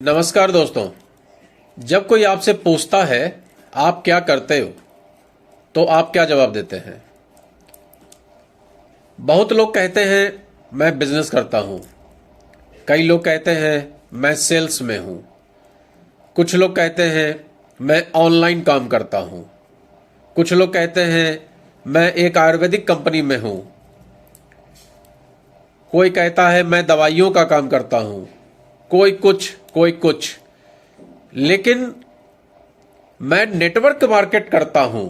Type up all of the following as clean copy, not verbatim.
नमस्कार दोस्तों। जब कोई आपसे पूछता है आप क्या करते हो तो आप क्या जवाब देते हैं? बहुत लोग कहते हैं मैं बिजनेस करता हूं, कई लोग कहते हैं मैं सेल्स में हूं, कुछ लोग कहते हैं मैं ऑनलाइन काम करता हूं, कुछ लोग कहते हैं मैं एक आयुर्वेदिक कंपनी में हूं, कोई कहता है मैं दवाइयों का काम करता हूं, कोई कुछ। लेकिन मैं नेटवर्क मार्केट करता हूं,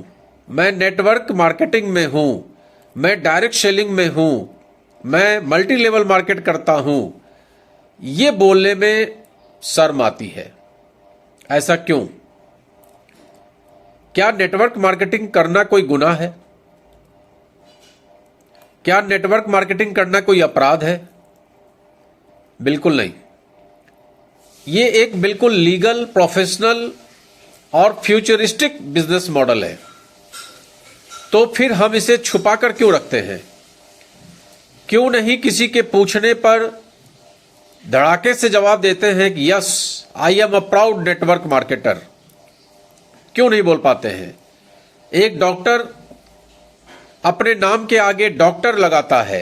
मैं नेटवर्क मार्केटिंग में हूं, मैं डायरेक्ट सेलिंग में हूं, मैं मल्टी लेवल मार्केट करता हूं, ये बोलने में शर्म आती है। ऐसा क्यों? क्या नेटवर्क मार्केटिंग करना कोई गुनाह है? क्या नेटवर्क मार्केटिंग करना कोई अपराध है? बिल्कुल नहीं। ये एक बिल्कुल लीगल, प्रोफेशनल और फ्यूचरिस्टिक बिजनेस मॉडल है। तो फिर हम इसे छुपाकर क्यों रखते हैं? क्यों नहीं किसी के पूछने पर धड़ाके से जवाब देते हैं कि yes I am a proud network marketer? क्यों नहीं बोल पाते हैं? एक डॉक्टर अपने नाम के आगे डॉक्टर लगाता है,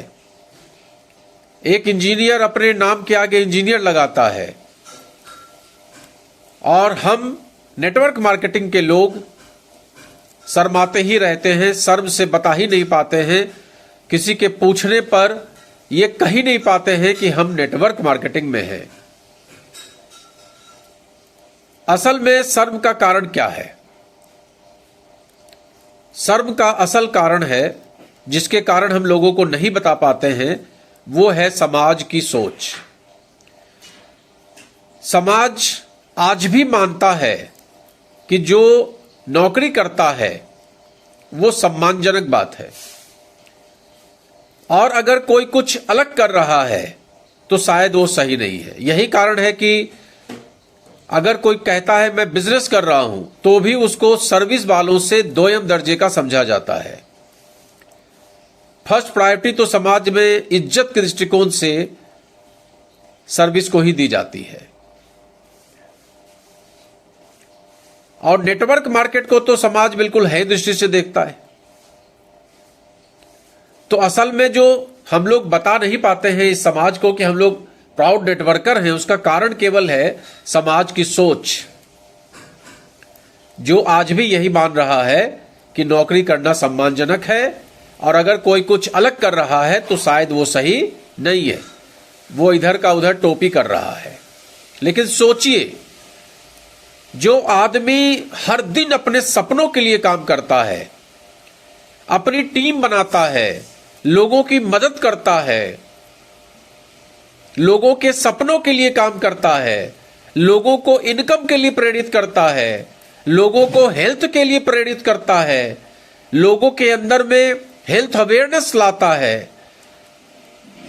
एक इंजीनियर अपने नाम के आगे इंजीनियर लगाता है, और हम नेटवर्क मार्केटिंग के लोग शर्माते ही रहते हैं, शर्म से बता ही नहीं पाते हैं, किसी के पूछने पर ये कह ही नहीं पाते हैं कि हम नेटवर्क मार्केटिंग में हैं। असल में शर्म का कारण क्या है? शर्म का असल कारण है, जिसके कारण हम लोगों को नहीं बता पाते हैं, वो है समाज की सोच। समाज आज भी मानता है कि जो नौकरी करता है वो सम्मानजनक बात है, और अगर कोई कुछ अलग कर रहा है तो शायद वो सही नहीं है। यही कारण है कि अगर कोई कहता है मैं बिजनेस कर रहा हूं तो भी उसको सर्विस वालों से दोयम दर्जे का समझा जाता है। फर्स्ट प्रायोरिटी तो समाज में इज्जत के दृष्टिकोण से सर्विस को ही दी जाती है, और नेटवर्क मार्केट को तो समाज बिल्कुल है दृष्टि से देखता है। तो असल में जो हम लोग बता नहीं पाते हैं इस समाज को कि हम लोग प्राउड नेटवर्कर हैं, उसका कारण केवल है समाज की सोच, जो आज भी यही मान रहा है कि नौकरी करना सम्मानजनक है, और अगर कोई कुछ अलग कर रहा है तो शायद वो सही नहीं है, वो इधर का उधर टोपी कर रहा है। लेकिन सोचिए, जो आदमी हर दिन अपने सपनों के लिए काम करता है, अपनी टीम बनाता है, लोगों की मदद करता है, लोगों के सपनों के लिए काम करता है, लोगों को इनकम के लिए प्रेरित करता है, लोगों को हेल्थ के लिए प्रेरित करता है, लोगों के अंदर में हेल्थ अवेयरनेस लाता है,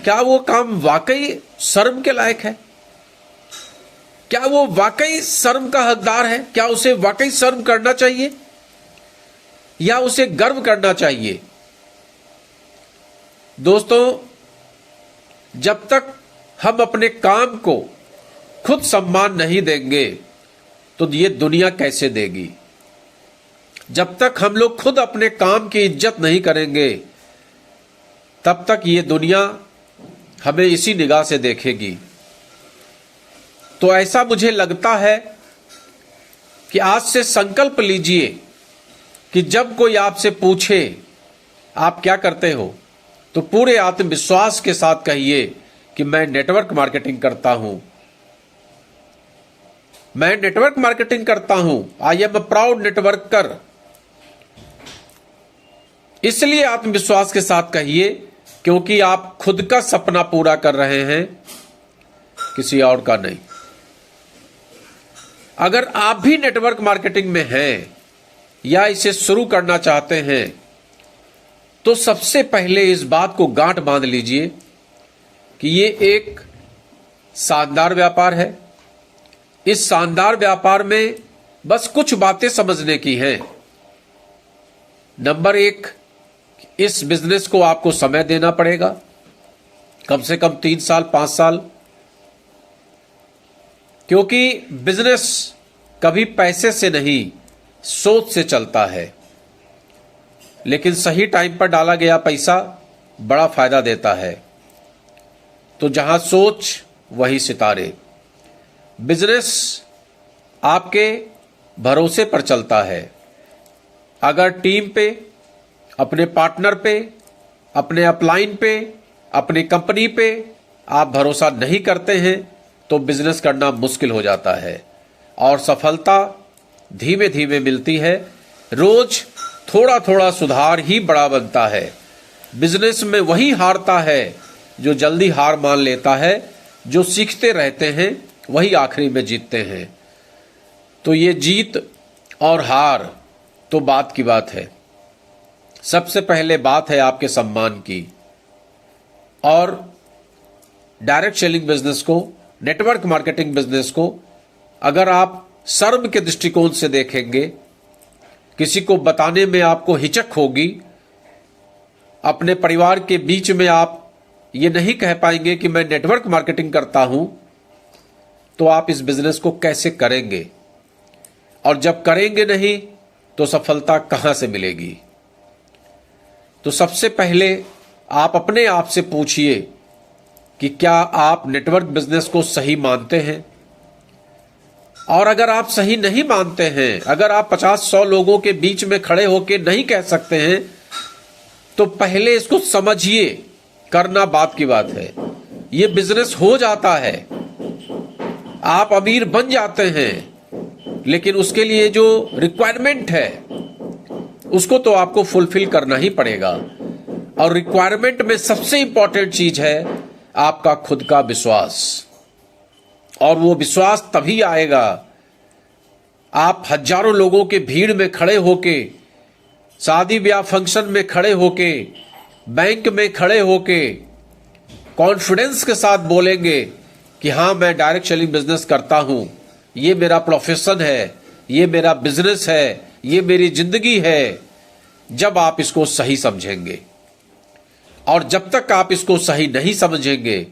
क्या वो काम वाकई शर्म के लायक है? क्या वो वाकई शर्म का हकदार है? क्या उसे वाकई शर्म करना चाहिए या उसे गर्व करना चाहिए? दोस्तों, जब तक हम अपने काम को खुद सम्मान नहीं देंगे तो ये दुनिया कैसे देगी? जब तक हम लोग खुद अपने काम की इज्जत नहीं करेंगे तब तक ये दुनिया हमें इसी निगाह से देखेगी। तो ऐसा मुझे लगता है कि आज से संकल्प लीजिए कि जब कोई आपसे पूछे आप क्या करते हो तो पूरे आत्मविश्वास के साथ कहिए कि मैं नेटवर्क मार्केटिंग करता हूं, मैं नेटवर्क मार्केटिंग करता हूं, I am a proud networker. इसलिए आत्मविश्वास के साथ कहिए क्योंकि आप खुद का सपना पूरा कर रहे हैं, किसी और का नहीं। अगर आप भी नेटवर्क मार्केटिंग में हैं या इसे शुरू करना चाहते हैं तो सबसे पहले इस बात को गांठ बांध लीजिए कि ये एक शानदार व्यापार है। इस शानदार व्यापार में बस कुछ बातें समझने की हैं। नंबर 1, इस बिजनेस को आपको समय देना पड़ेगा, कम से कम 3 साल 5 साल। क्योंकि बिजनेस कभी पैसे से नहीं, सोच से चलता है। लेकिन सही टाइम पर डाला गया पैसा बड़ा फायदा देता है। तो जहां सोच वही सितारे। बिजनेस आपके भरोसे पर चलता है। अगर टीम पे, अपने पार्टनर पे, अपने अपलाइन पे, अपनी कंपनी पे आप भरोसा नहीं करते हैं तो बिजनेस करना मुश्किल हो जाता है और सफलता धीमे धीमे मिलती है। रोज थोड़ा थोड़ा सुधार ही बड़ा बनता है। बिजनेस में वही हारता है जो जल्दी हार मान लेता है। जो सीखते रहते हैं वही आखिरी में जीतते हैं। तो ये जीत और हार तो बात की बात है। सबसे पहले बात है आपके सम्मान की। और डायरेक्ट सेलिंग बिजनेस को, नेटवर्क मार्केटिंग बिजनेस को अगर आप शर्म के दृष्टिकोण से देखेंगे, किसी को बताने में आपको हिचक होगी, अपने परिवार के बीच में आप ये नहीं कह पाएंगे कि मैं नेटवर्क मार्केटिंग करता हूं, तो आप इस बिजनेस को कैसे करेंगे? और जब करेंगे नहीं तो सफलता कहां से मिलेगी? तो सबसे पहले आप अपने आप से पूछिए कि क्या आप नेटवर्क बिजनेस को सही मानते हैं? और अगर आप सही नहीं मानते हैं, अगर आप 50-100 लोगों के बीच में खड़े होकर नहीं कह सकते हैं, तो पहले इसको समझिए। करना बात की बात है। ये बिजनेस हो जाता है, आप अमीर बन जाते हैं, लेकिन उसके लिए जो रिक्वायरमेंट है उसको तो आपको फुलफिल करना ही पड़ेगा। और रिक्वायरमेंट में सबसे इंपॉर्टेंट चीज है आपका खुद का विश्वास। और वो विश्वास तभी आएगा आप हजारों लोगों के भीड़ में खड़े होके, शादी ब्याह फंक्शन में खड़े होके, बैंक में खड़े होके कॉन्फिडेंस के साथ बोलेंगे कि हां मैं डायरेक्ट सेलिंग बिजनेस करता हूं, ये मेरा प्रोफेशन है, ये मेरा बिजनेस है, ये मेरी जिंदगी है। जब आप इसको सही समझेंगे। और जब तक आप इसको सही नहीं समझेंगे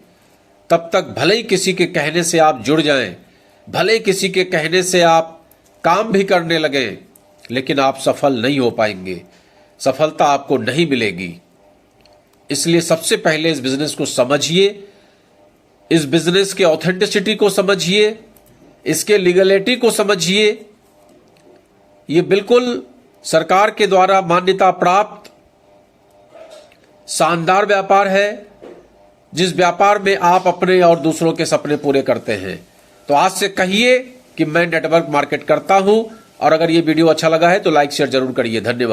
तब तक भले ही किसी के कहने से आप जुड़ जाएं, भले किसी के कहने से आप काम भी करने लगें, लेकिन आप सफल नहीं हो पाएंगे, सफलता आपको नहीं मिलेगी। इसलिए सबसे पहले इस बिजनेस को समझिए, इस बिजनेस के ऑथेंटिसिटी को समझिए, इसके लीगलिटी को समझिए। ये बिल्कुल सरकार के द्वारा मान्यता प्राप्त शानदार व्यापार है, जिस व्यापार में आप अपने और दूसरों के सपने पूरे करते हैं। तो आज से कहिए कि मैं नेटवर्क मार्केट करता हूं। और अगर ये वीडियो अच्छा लगा है तो लाइक शेयर जरूर करिए। धन्यवाद।